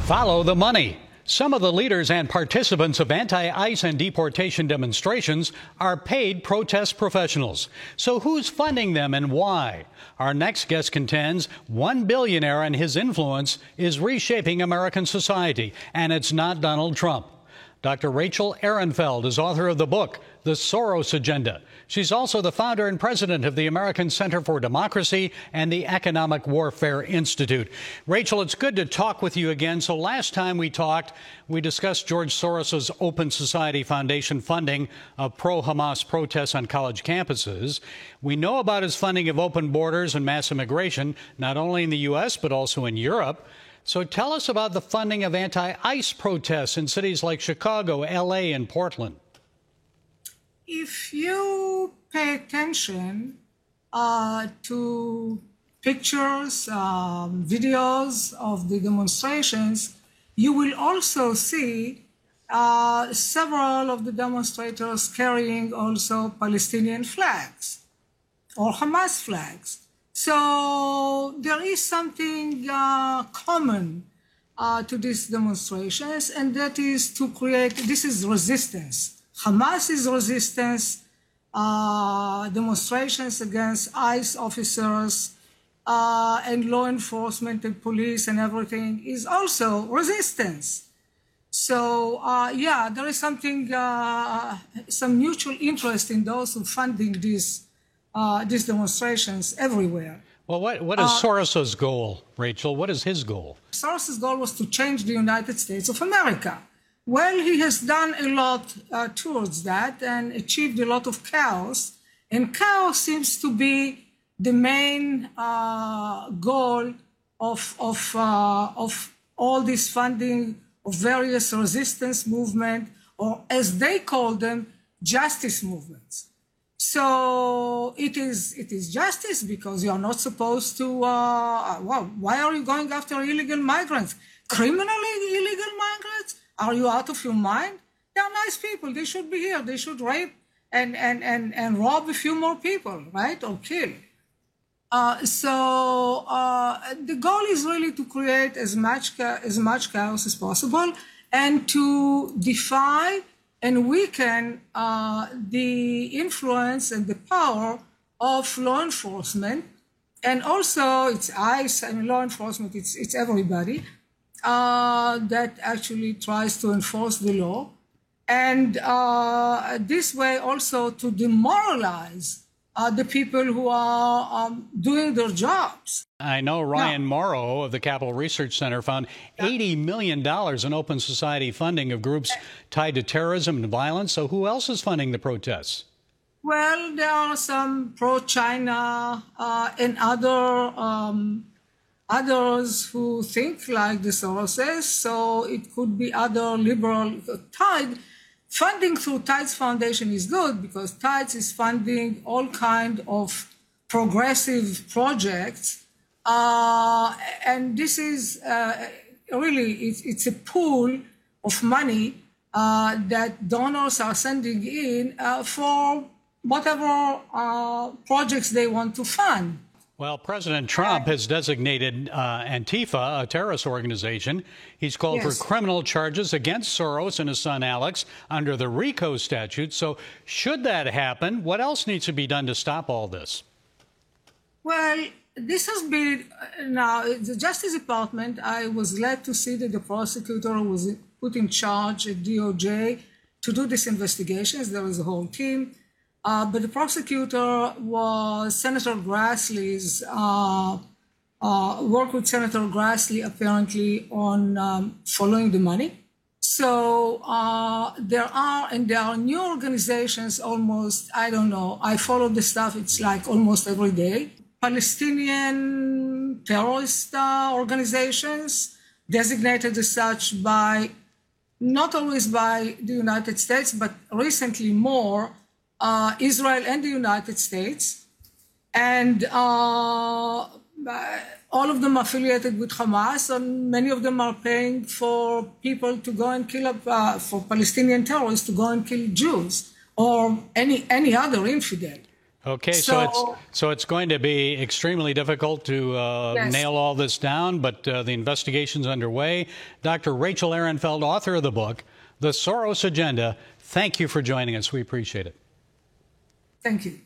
Follow the money. Some of the leaders and participants of anti-ICE and deportation demonstrations are paid protest professionals. So who's funding them and why? Our next guest contends one billionaire and his influence is reshaping American society, and it's not Donald Trump. Dr. Rachel Ehrenfeld is author of the book, The Soros Agenda. She's also the founder and president of the American Center for Democracy and the Economic Warfare Institute. Rachel, it's good to talk with you again. So last time we talked, we discussed George Soros's Open Society Foundation funding of pro-Hamas protests on college campuses. We know about his funding of open borders and mass immigration, not only in the U.S., but also in Europe. So tell us about the funding of anti-ICE protests in cities like Chicago, L.A., and Portland. If you pay attention to pictures, videos of the demonstrations, you will also see several of the demonstrators carrying also Palestinian flags or Hamas flags. So there is something common to these demonstrations, and that is to create, this is resistance. Hamas is resistance, demonstrations against ICE officers and law enforcement and police and everything is also resistance. So yeah, there is something, some mutual and in those who funding these demonstrations everywhere. Well, what is Soros's goal, Rachel? What is his goal? Soros's goal was to change the United States of America. Well, he has done a lot towards that and achieved a lot of chaos. And chaos seems to be the main goal of all this funding of various resistance movements, or as they call them, justice movements. So it is justice because you are not supposed to, well, why are you going after illegal migrants? Criminally illegal migrants? Are you out of your mind? They are nice people. They should be here. They should rape and rob a few more people, right? Or kill. So the goal is really to create as much chaos as possible and to defy and weaken the influence and the power of law enforcement. And also it's ICE, I mean, law enforcement, it's everybody that actually tries to enforce the law. And this way also to demoralize the people who are doing their jobs. I know Ryan Morrow of the Capital Research Center found $80 million in open society funding of groups tied to terrorism and violence. So who else is funding the protests? Well, there are some pro-China and others who think like the Soroses. So it could be other liberal Tide. Funding through Tides Foundation is good because Tides is funding all kind of progressive projects. And this is really, it's a pool of money that donors are sending in for whatever projects they want to fund. Well, President Trump has designated Antifa a terrorist organization. He's called for criminal charges against Soros and his son Alex under the RICO statute. So should that happen, what else needs to be done to stop all this? Well, this has been, now, the Justice Department, I was glad to see that the prosecutor was put in charge at DOJ to do these investigations. There was a whole team. But the prosecutor was Senator Grassley's, worked with Senator Grassley apparently on following the money. So there are new organizations almost, I don't know, I follow the stuff, it's like almost every day. Palestinian terrorist organizations designated as such by, not always by the United States, but recently more, Israel and the United States, and all of them affiliated with Hamas, and many of them are paying for people to go and kill, for Palestinian terrorists to go and kill Jews or any other infidel. Okay, so it's going to be extremely difficult to Yes. nail all this down, but the investigation's underway. Dr. Rachel Ehrenfeld, author of the book, The Soros Agenda, thank you for joining us. We appreciate it. Thank you.